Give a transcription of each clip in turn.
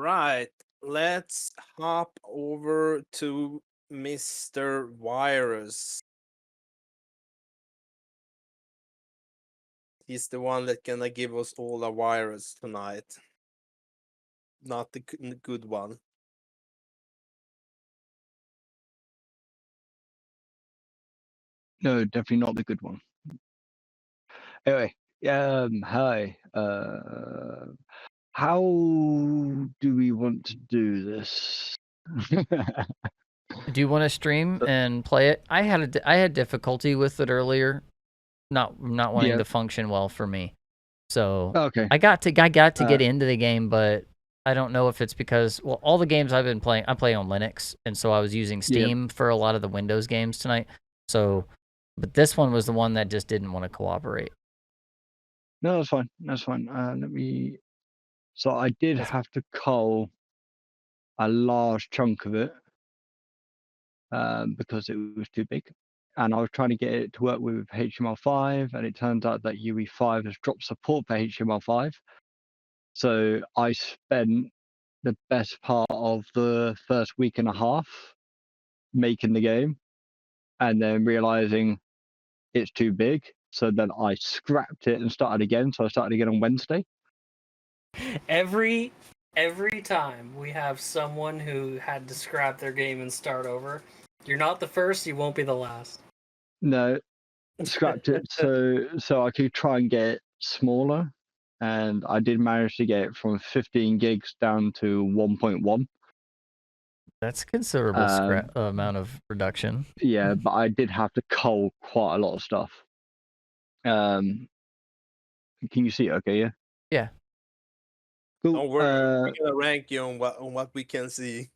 right, let's hop over to Mr. Virus. He's the one that gonna give us all a virus tonight, not the good one. No, definitely not the good one. Anyway, hi. How do we want to do this? Do you want to stream and play it? I had difficulty with it earlier, not wanting to function well for me. So Okay. I got to get into the game, but I don't know if it's because all the games I've been playing, I play on Linux, and so I was using Steam for a lot of the Windows games tonight. So, but this one was the one that just didn't want to cooperate. No, that's fine. That's fine. Let me. So I did have to cull a large chunk of it because it was too big, and I was trying to get it to work with HTML5, and it turns out that UE5 has dropped support for HTML5. So I spent the best part of the first week and a half making the game, and then realizing it's too big. So then I scrapped it and started again. So I started again on Wednesday. Every time we have someone who had to scrap their game and start over, you're not the first, you won't be the last. No, scrapped it so I could try and get it smaller, and I did manage to get it from 15 gigs down to 1.1. That's a considerable amount of reduction. Yeah, but I did have to cull quite a lot of stuff. Can you see it okay? Yeah. Yeah. Cool. Don't worry, we're gonna rank you on what we can see.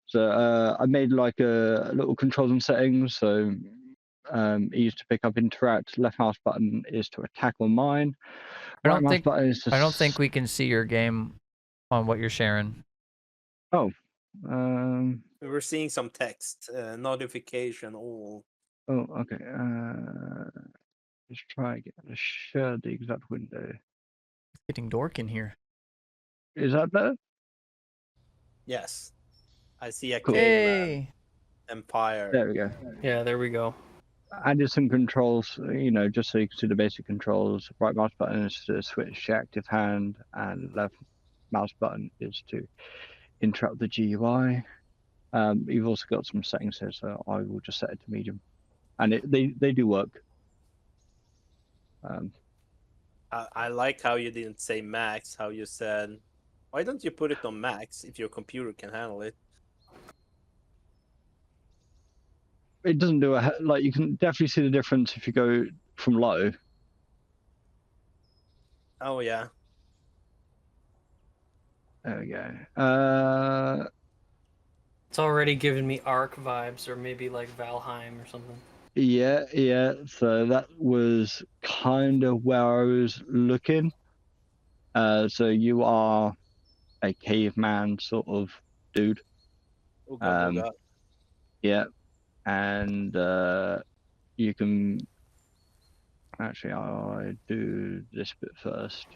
So I made like a little controls and settings. So E is to pick up, interact. Left mouse button is to attack or mine. Right mouse button is to. I don't think we can see your game on what you're sharing. Oh. We're seeing some text, notification, all. Oh, okay. Let's try again. Let's share the exact window. It's getting dark in here. Is that better? Yes. I see a Cool. caveman empire. There we go. Yeah, there we go. Added some controls, just so you can see the basic controls. Right mouse button is to switch to active hand, and left mouse button is to interrupt the GUI. You've also got some settings here, so I will just set it to medium, and they do work. I like how you didn't say max. How you said, why don't you put it on max if your computer can handle it? It doesn't do like you can definitely see the difference if you go from low. Oh yeah. There we go. It's already giving me Ark vibes, or maybe like Valheim or something. Yeah. So that was kind of where I was looking. So you are a caveman sort of dude. Ooga booga. Yeah, and you can. Actually, I do this bit first.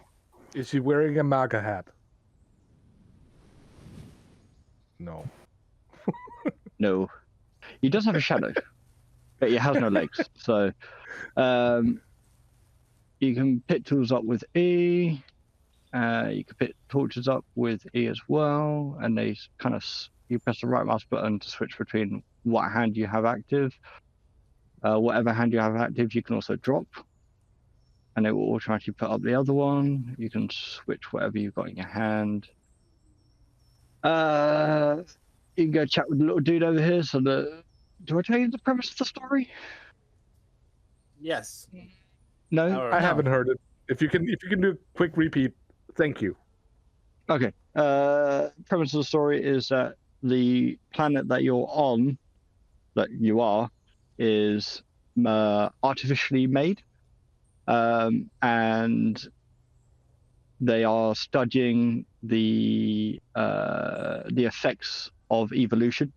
Is he wearing a MAGA hat? No. No, he does have a shadow, but he has no legs. So, you can pick tools up with E. You can pick torches up with E as well, and they kind of you press the right mouse button to switch between what hand you have active. Whatever hand you have active, you can also drop, and it will automatically put up the other one. You can switch whatever you've got in your hand. You can go chat with the little dude over here. So do I tell you the premise of the story? Yes. No, I haven't heard it. If you can do a quick repeat, thank you. Okay. Premise of the story is that the planet that you're on, that you are, is artificially made, and they are studying the effects of evolution,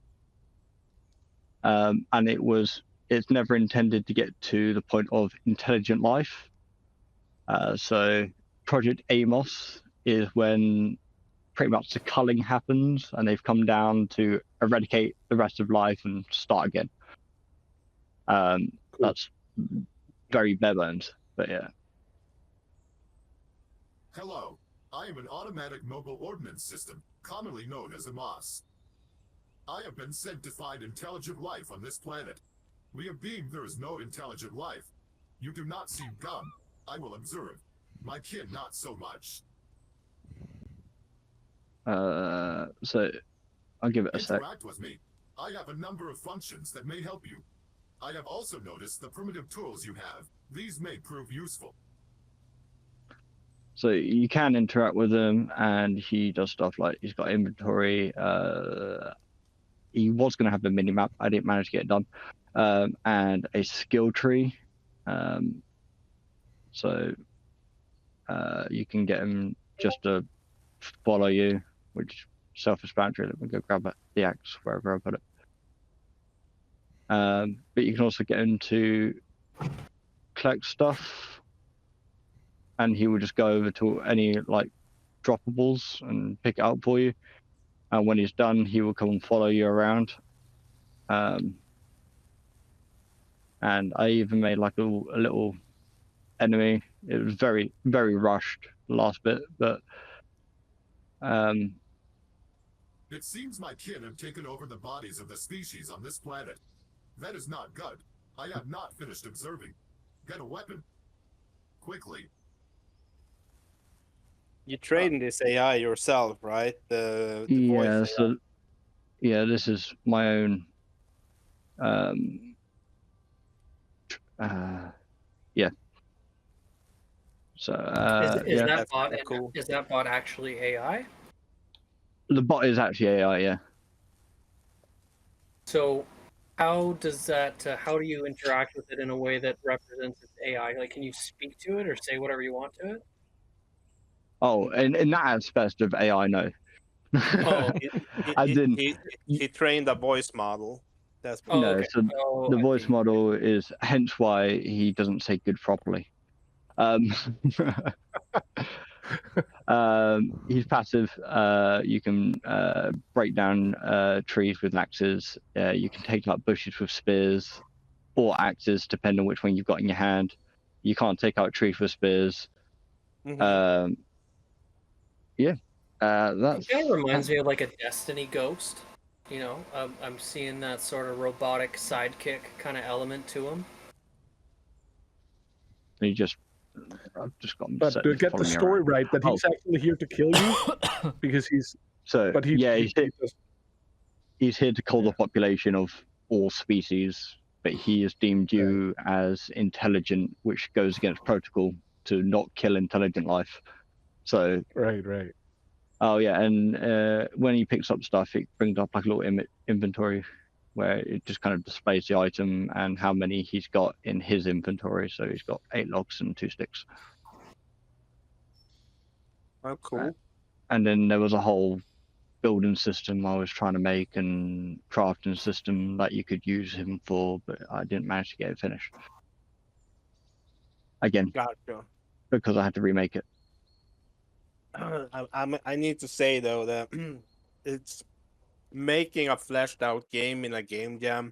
and it's never intended to get to the point of intelligent life. So Project Amos is when pretty much the culling happens, and they've come down to eradicate the rest of life and start again. Cool. That's very bare bones, but yeah. Hello, I am an automatic mobile ordnance system, commonly known as a MOS. I have been sent to find intelligent life on this planet. We have deemed there is no intelligent life. You do not seem dumb. I will observe. My kin not so much. So I'll give it a sec. Interact with me. I have a number of functions that may help you. I have also noticed the primitive tools you have. These may prove useful. So you can interact with him, and he does stuff like he's got inventory. He was going to have a mini map. I didn't manage to get it done, and a skill tree. So you can get him just to follow you, which self-explanatory. Let me go grab the axe wherever I put it. But you can also get him to collect stuff, and he will just go over to any like droppables and pick it up for you. And when he's done, he will come and follow you around. And I even made like a little enemy. It was very, very rushed, the last bit, but It seems my kin have taken over the bodies of the species on this planet. That is not good. I have not finished observing. Get a weapon. Quickly. You trained this AI yourself, right? The voice yeah, AI. so yeah, this is my own. Yeah. So Is yeah, that that's bot kinda cool. is that bot actually AI? the bot is actually AI. Yeah. So how does that? How do you interact with it in a way that represents its AI? Like, can you speak to it or say whatever you want to it? Oh, in that aspect of AI, no. Oh, I didn't. He trained a voice model. That's what oh, No, okay. so Oh, the I voice see. model is hence why he doesn't say good properly. He's passive. You can break down trees with axes. You can take out bushes with spears or axes, depending on which one you've got in your hand. You can't take out trees with spears. Mhm. Yeah, It that's kind of reminds me of like a Destiny ghost. You know, I'm seeing that sort of robotic sidekick kind of element to him. you just. I've just got him But set to this get the following story around. right, that he's actually here to kill you because he's. So But he, yeah, he, he does, he's here to cull the population of all species, but he has deemed you as intelligent, which goes against protocol to not kill intelligent life. So right. oh yeah, and when he picks up stuff, it brings up like a little inventory where it just kind of displays the item and how many he's got in his inventory. So he's got 8 logs and 2 sticks. Oh, cool. And then there was a whole building system I was trying to make and crafting system that you could use him for, but I didn't manage to get it finished. Again, Gotcha. because I had to remake it. I need to say though that it's making a fleshed out game in a game jam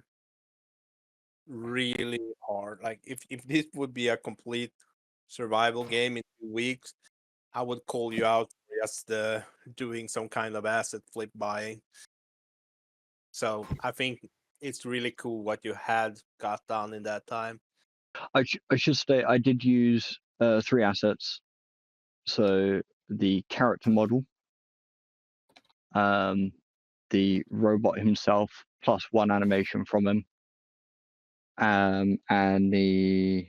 really hard. Like if this would be a complete survival game in 2 weeks, I would call you out for just doing some kind of asset flip buying. So I think it's really cool what you had got done in that time. I should state I did use 3 assets. So the character model, the robot himself, plus 1 animation from him, and the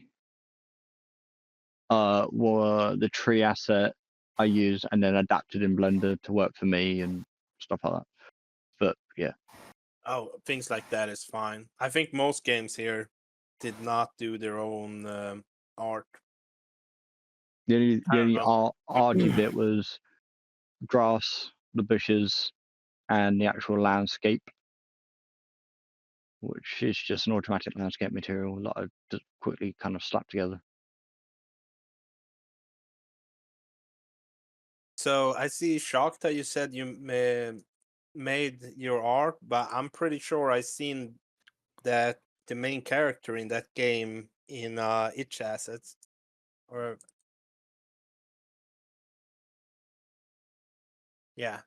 tree asset I used and then adapted in Blender to work for me and stuff like that. But yeah. Oh, things like that is fine. I think most games here did not do their own art. The I don't only know. argy bit was grass, the bushes, and the actual landscape, which is just an automatic landscape material that I just quickly kind of slapped together. So I see shocked that you said you made your art, but I'm pretty sure I seen that the main character in that game in itch assets, or yeah.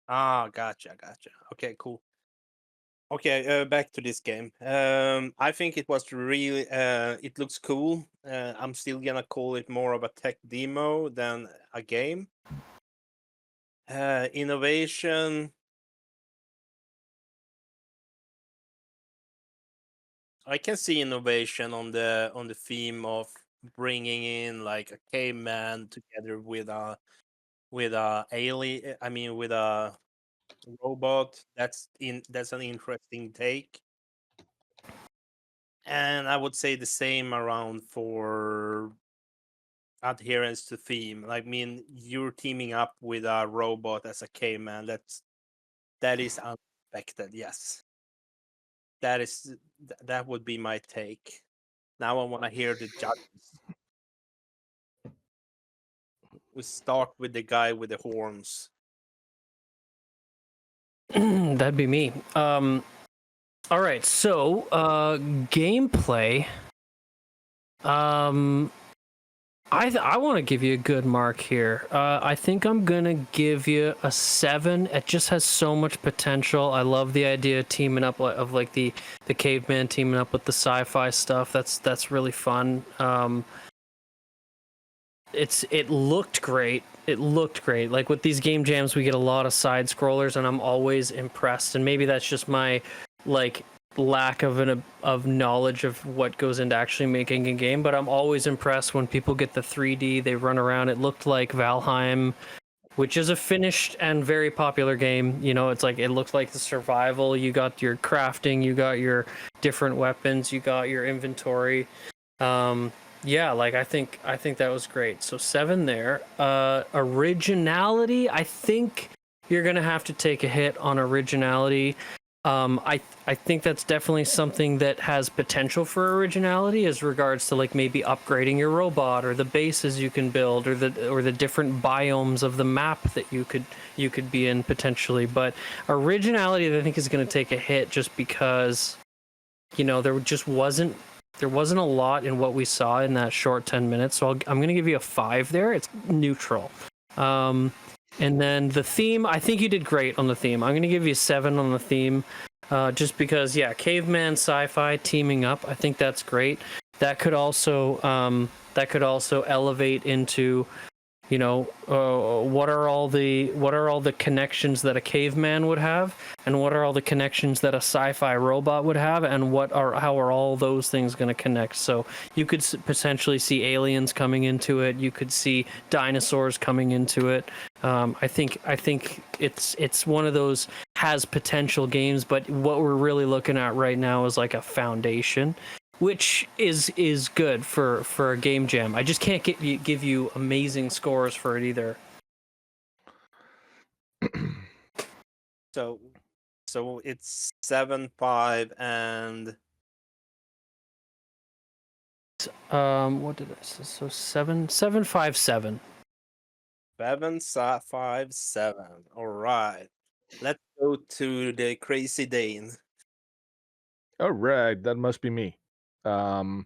Ah, gotcha. Okay, cool. Okay, back to this game. I think it was really. It looks cool. I'm still gonna call it more of a tech demo than a game. Innovation. I can see innovation on the theme of bringing in like a caveman together with a alien. I mean, with a robot. That's an interesting take. And I would say the same around for adherence to theme. I mean, you're teaming up with a robot as a caveman. That is unexpected. Yes, that would be my take. Now I want to hear the judges. We start with the guy with the horns. That'd be me. All right, so gameplay. I want to give you a good mark here. I think I'm gonna give you a 7. It just has so much potential. I love the idea of teaming up of like the caveman teaming up with the sci-fi stuff. That's really fun. It looked great. It looked great. Like with these game jams, we get a lot of side scrollers, and I'm always impressed. And maybe that's just my like lack of knowledge of what goes into actually making a game. But I'm always impressed when people get the 3D. They run around. It looked like Valheim, which is a finished and very popular game. You know, it's like it looks like the survival. You got your crafting. You got your different weapons. You got your inventory. Yeah, like I think that was great. So 7 there. Originality, I think you're gonna have to take a hit on originality. I think that's definitely something that has potential for originality as regards to like maybe upgrading your robot or the bases you can build or the different biomes of the map that you could be in potentially. But originality, I think, is gonna take a hit just because, you know, there wasn't a lot in what we saw in that short 10 minutes. So I'm going to give you a 5 there. It's neutral. And then the theme, I think you did great on the theme. I'm going to give you a 7 on the theme. Just because, yeah, caveman sci-fi teaming up. I think that's great. That could also elevate into, you know, what are all the connections that a caveman would have, and what are all the connections that a sci-fi robot would have, and how are all those things going to connect? So you could potentially see aliens coming into it. You could see dinosaurs coming into it. I think it's one of those has potential games, but what we're really looking at right now is like a foundation, which is good for a game jam. I just can't give you amazing scores for it either. So it's 7, 5, and What did I say? So 7, 7, 5, 7. 7, 5, 7. All right. Let's go to the Crazy Dane. All right, that must be me. When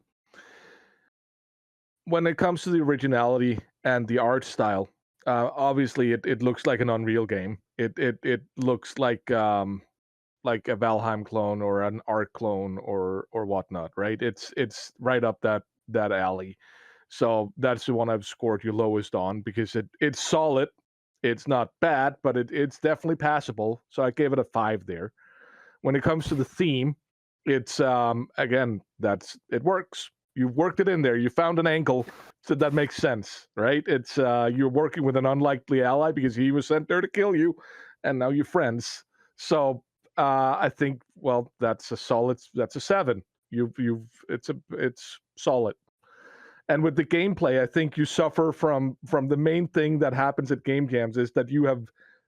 it comes to the originality and the art style, obviously it looks like an Unreal game. It looks like a Valheim clone or an Ark clone or whatnot, right? It's right up that alley. So that's the one I've scored you lowest on because it's solid. It's not bad, but it's definitely passable. So I gave it a 5 there. When it comes to the theme, it's again, it works. You worked it in there. You found an angle, so that makes sense, right? It's you're working with an unlikely ally because he was sent there to kill you, and now you're friends. So I think, well, that's a 7. It's solid. And with the gameplay, I think you suffer from the main thing that happens at game jams is that you have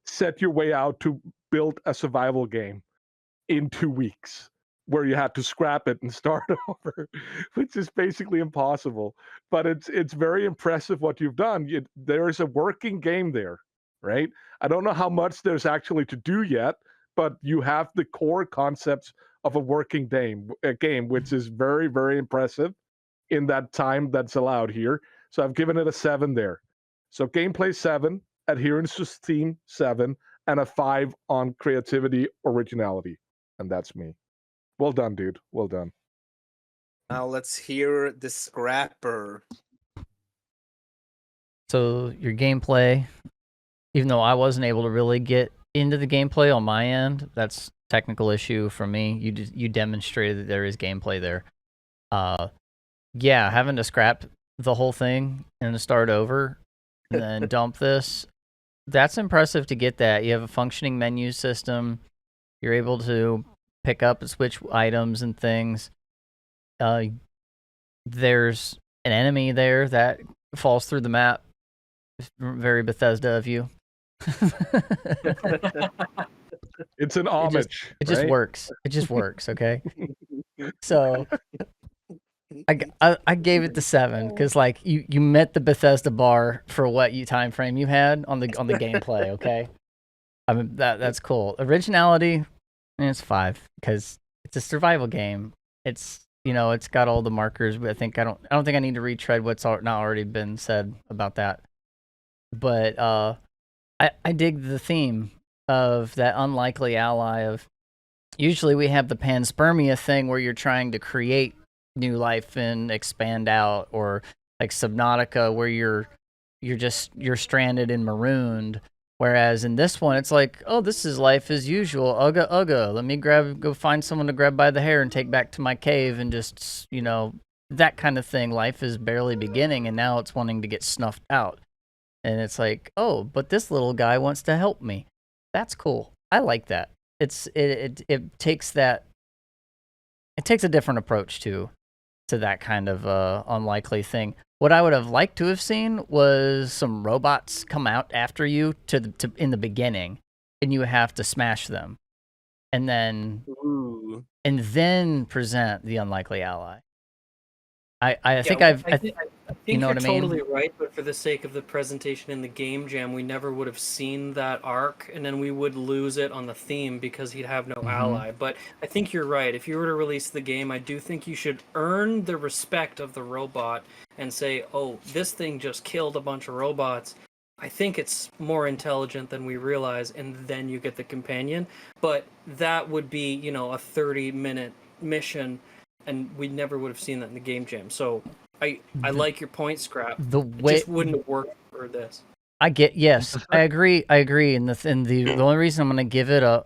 set your way out to build a survival game in 2 weeks. where you had to scrap it and start over, which is basically impossible. But it's very impressive what you've done. There is a working game there, right? I don't know how much there's actually to do yet, but you have the core concepts of a working game, which is very, very impressive in that time that's allowed here. So I've given it a 7 there. So gameplay 7, adherence to theme 7, and a 5 on creativity, originality. And that's me. Well done, dude. Well done. Now let's hear the scrapper. So your gameplay, even though I wasn't able to really get into the gameplay on my end, that's a technical issue for me. You demonstrated that there is gameplay there. Yeah, having to scrap the whole thing and to start over and then dump this, that's impressive to get that. You have a functioning menu system. You're able to pick up and switch items and things. There's an enemy there that falls through the map. Very Bethesda of you. It's an homage. It just right? works. It just works, okay? So I gave it the 7 because like you met the Bethesda bar for what time frame you had on the gameplay, okay? I mean that's cool. Originality, it's 5 because it's a survival game. It's it's got all the markers, but I don't think I need to retread what's not already been said about that. But I dig the theme of that unlikely ally of usually we have the panspermia thing where you're trying to create new life and expand out, or like Subnautica where you're stranded and marooned. Whereas in this one, it's like, oh, this is life as usual. Ugga, ugga. Let me go find someone to grab by the hair and take back to my cave and just, that kind of thing. Life is barely beginning and now it's wanting to get snuffed out. And it's like, oh, but this little guy wants to help me. That's cool. I like that. It takes a different approach to that kind of unlikely thing. What I would have liked to have seen was some robots come out after you in the beginning, and you have to smash them, and then present the unlikely ally. I think you know you're what I mean? totally right, but for the sake of the presentation in the game jam, we never would have seen that arc, and then we would lose it on the theme because he'd have no ally. But I think you're right. If you were to release the game, I do think you should earn the respect of the robot and say, oh, this thing just killed a bunch of robots. I think it's more intelligent than we realize, and then you get the companion. But that would be, a 30-minute mission, and we never would have seen that in the game jam. So I like your point, Scrap. It just wouldn't have worked for this. Yes, I agree. And the only reason I'm going to give it a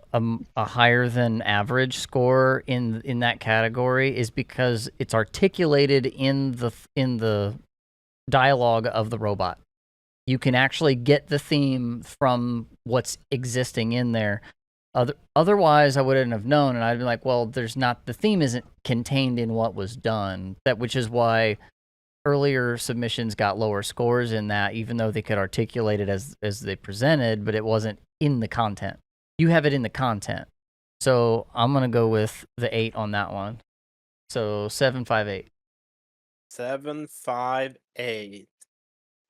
higher than average score in that category is because it's articulated in the dialogue of the robot. You can actually get the theme from what's existing in there. Otherwise, I wouldn't have known, and I'd be like, well, the theme isn't contained in what was done. Which is why earlier submissions got lower scores in that, even though they could articulate it as they presented, but it wasn't in the content. You have it in the content. So I'm going to go with the 8 on that one. So 758. 758.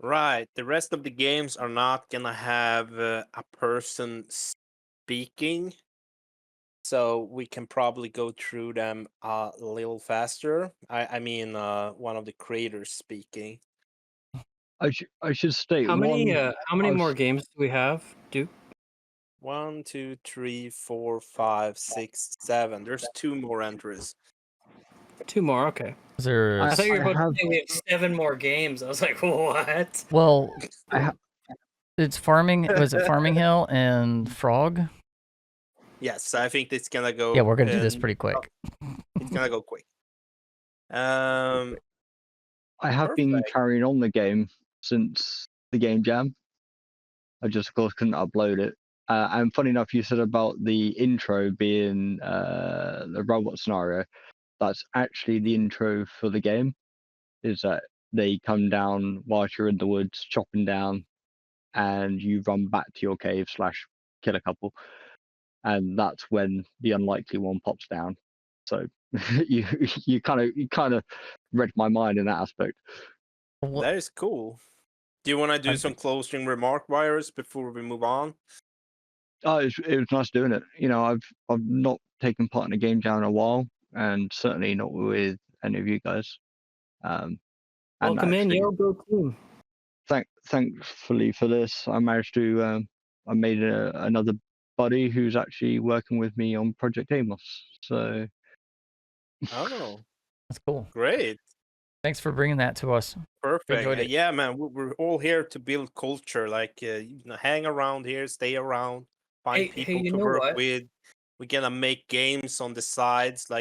Right. The rest of the games are not going to have a person speaking. So we can probably go through them a little faster. I mean, one of the creators speaking. I should state how many one. more games do we have? 1, 2, 3, 4, 5, 6, 7. There's 2 more entries. 2 more, okay. Is there? I thought you were about to say we have 7 more games. I was like, what? Well, it's Farming. Was it Farming Hill and Frog? Yes, I think it's gonna go. Yeah, we're gonna do this pretty quick. It's gonna go quick. I have been Perfect. carrying on the game since the game jam. I just, of course, couldn't upload it. And funny enough, you said about the intro being the robot scenario. That's actually the intro for the game. Is that they come down whilst you're in the woods chopping down, and you run back to your cave / kill a couple, and that's when the unlikely one pops down. So you kind of read my mind in that aspect. Well, That is cool. Do you want to do some closing remark, Virus, before we move on? Oh, it was nice doing it. You know, I've not taken part in a game jam in a while, and certainly not with any of you guys. And Welcome in, actually, yo, go team. Thankfully for this, I managed to I made another buddy who's actually working with me on Project Amos. So Oh, that's cool. great. Thanks for bringing that to us. Perfect. Enjoyed it. Yeah, man, we're all here to build culture. Like, hang around here, stay around, find Hey, people you to know work what? with. We're gonna make games on the sides, like